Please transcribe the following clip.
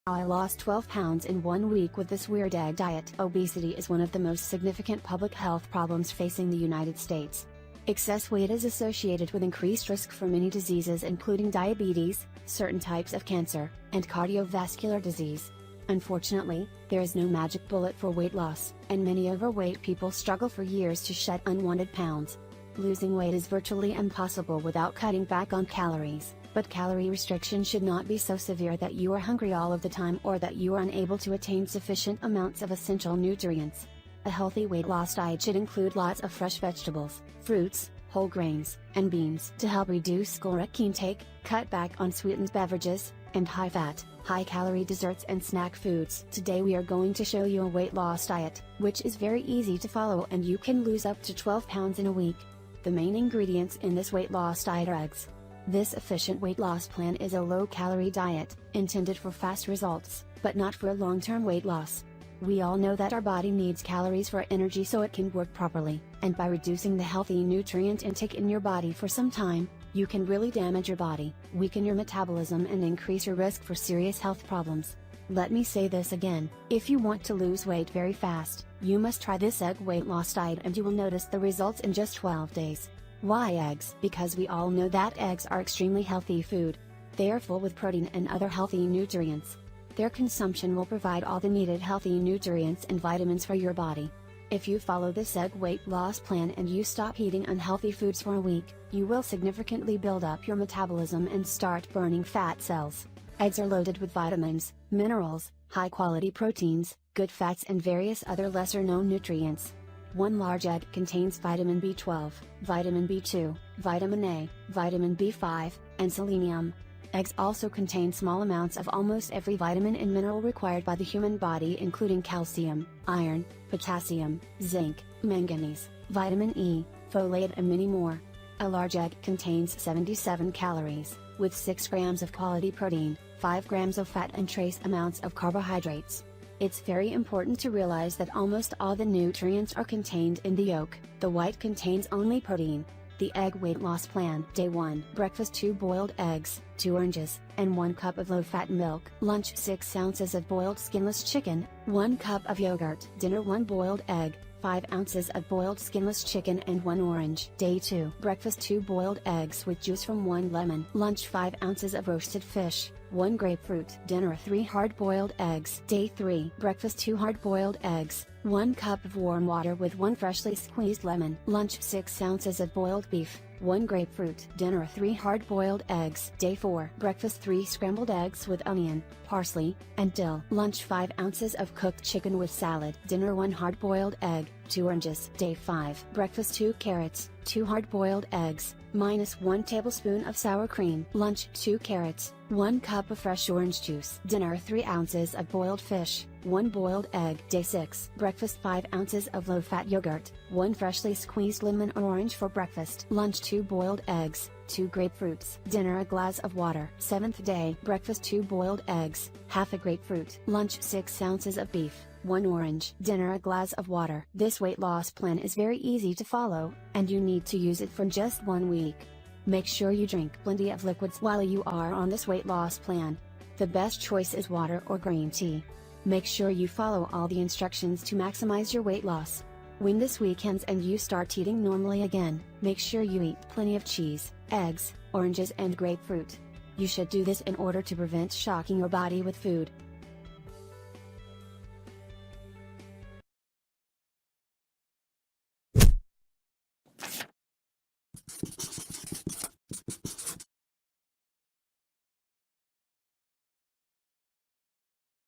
I lost 12 pounds in 1 week with this weird egg diet. Obesity is one of the most significant public health problems facing the United States. Excess weight is associated with increased risk for many diseases including diabetes, certain types of cancer, and cardiovascular disease. Unfortunately, there is no magic bullet for weight loss, and many overweight people struggle for years to shed unwanted pounds. Losing weight is virtually impossible without cutting back on calories, but calorie restriction should not be so severe that you are hungry all of the time or that you are unable to attain sufficient amounts of essential nutrients. A healthy weight loss diet should include lots of fresh vegetables, fruits, whole grains, and beans to help reduce caloric intake, cut back on sweetened beverages, and high-fat, high-calorie desserts and snack foods. Today we are going to show you a weight loss diet, which is very easy to follow and you can lose up to 12 pounds in a week. The main ingredients in this weight loss diet are eggs. This efficient weight loss plan is a low-calorie diet, intended for fast results, but not for long-term weight loss. We all know that our body needs calories for energy so it can work properly, and by reducing the healthy nutrient intake in your body for some time, you can really damage your body, weaken your metabolism and increase your risk for serious health problems. Let me say this again, if you want to lose weight very fast, you must try this egg weight loss diet and you will notice the results in just 12 days. Why eggs? Because we all know that eggs are extremely healthy food. They are full with protein and other healthy nutrients. Their consumption will provide all the needed healthy nutrients and vitamins for your body. If you follow this egg weight loss plan and you stop eating unhealthy foods for a week, you will significantly build up your metabolism and start burning fat cells. Eggs are loaded with vitamins, minerals, high-quality proteins, good fats and various other lesser-known nutrients. One large egg contains vitamin B12, vitamin B2, vitamin A, vitamin B5, and selenium. Eggs also contain small amounts of almost every vitamin and mineral required by the human body including calcium, iron, potassium, zinc, manganese, vitamin E, folate and many more. A large egg contains 77 calories, with 6 grams of quality protein, 5 grams of fat and trace amounts of carbohydrates. It's very important to realize that almost all the nutrients are contained in the yolk. The white contains only protein. The egg weight loss plan. Day 1. Breakfast 2 boiled eggs, 2 oranges, and 1 cup of low-fat milk. Lunch 6 ounces of boiled skinless chicken, 1 cup of yogurt. Dinner 1 boiled egg, 5 ounces of boiled skinless chicken and 1 orange. Day 2. Breakfast 2 boiled eggs with juice from 1 lemon. Lunch 5 ounces of roasted fish, 1 grapefruit. Dinner 3 hard-boiled eggs. Day 3. Breakfast 2 hard-boiled eggs, 1 cup of warm water with 1 freshly squeezed lemon. Lunch 6 ounces of boiled beef, 1 grapefruit. Dinner 3 hard-boiled eggs. Day 4. Breakfast 3 scrambled eggs with onion, parsley, and dill. Lunch 5 ounces of cooked chicken with salad. Dinner 1 hard-boiled egg, 2 oranges. Day 5. Breakfast 2 carrots, 2 hard-boiled eggs, minus 1 tablespoon of sour cream. Lunch 2 carrots, 1 cup of fresh orange juice. Dinner 3 ounces of boiled fish, 1 boiled egg. Day 6. Breakfast 5 ounces of low-fat yogurt, 1 freshly squeezed lemon or orange for breakfast. Lunch 2 boiled eggs, 2 grapefruits. Dinner a glass of water. 7th day. Breakfast 2 boiled eggs, half a grapefruit. Lunch 6 ounces of beef, 1 orange. Dinner a glass of water. This weight loss plan is very easy to follow, and you need to use it for just 1 week. Make sure you drink plenty of liquids while you are on this weight loss plan. The best choice is water or green tea. Make sure you follow all the instructions to maximize your weight loss. When this week ends and you start eating normally again, make sure you eat plenty of cheese, eggs, oranges and grapefruit. You should do this in order to prevent shocking your body with food.